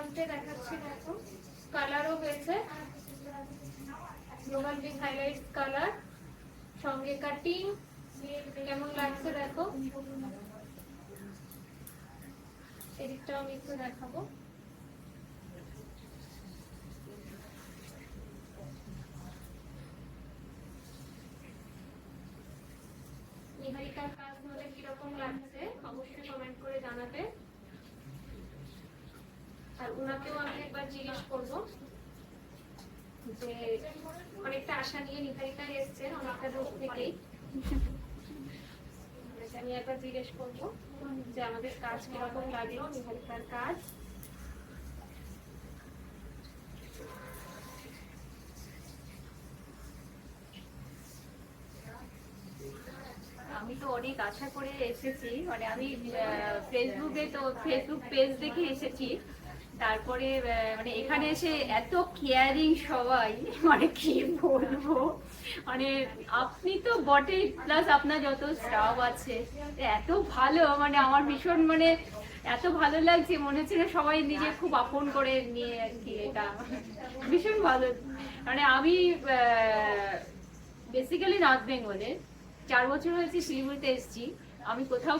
মধ্যে দেখাচ্ছি, দেখো কালারও হয়েছে, গ্লোবাল বিগ হাইলাইট কালার, সঙ্গে কাটিং, কেমন লাগছে দেখো। এদিকটাও আমি একটু দেখাবো। নিহারিকার কাজ হলে কিরকম লাগছে অবশ্যই কমেন্ট করে জানাবে। আর ওনাকেও আমি একবার জিজ্ঞেস করবো যে অনেকটা আশা নিয়ে নিহারিকা এসছেন অনেকটা দূর থেকেই, আমি একবার জিজ্ঞেস করবো যে আমাদের কাজ কিরকম লাগলো, নিহারিকার কাজ। আমি তো অনেক আশা করে এসেছি, মানে আমি ফেসবুকে তো ফেসবুক পেজ দেখে এসেছি, তারপরে মানে এখানে এসে এত কেয়ারিং সবাই, মানে কি বলবো, মানে আপনি তো বটেই, প্লাস আপনার যত স্টাফ আছে এত ভালো, মানে আমার ভীষণ মানে এত ভালো লাগছে, মনে হচ্ছে না সবাই নিজে খুব আপন করে নিয়ে আর কি, এটা ভীষণ ভালো। মানে আমি বেসিক্যালি নর্থ বেঙ্গলে 4 বছর হয়েছে শিলিগুড়িতে এসেছি, আমি কোথাও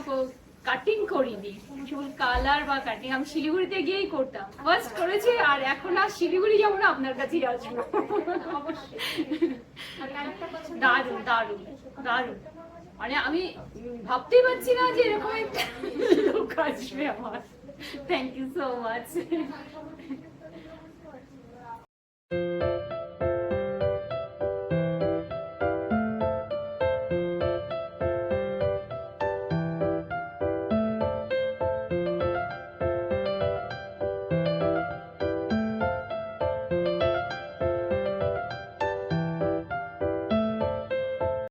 কাটিং করিনি, চুল কালার বা কাটিং আমি শিলিগুড়িতে গিয়েই করতাম, ফার্স্ট করেছি, আর এখন আর শিলিগুড়ি যাবো না, আপনার কাছেই আসবো। দারুণ দারুণ দারুণ, মানে আমি ভাবতেই পারছি না যে এরকম একটা লোক আসবে আমার। Thank you so much.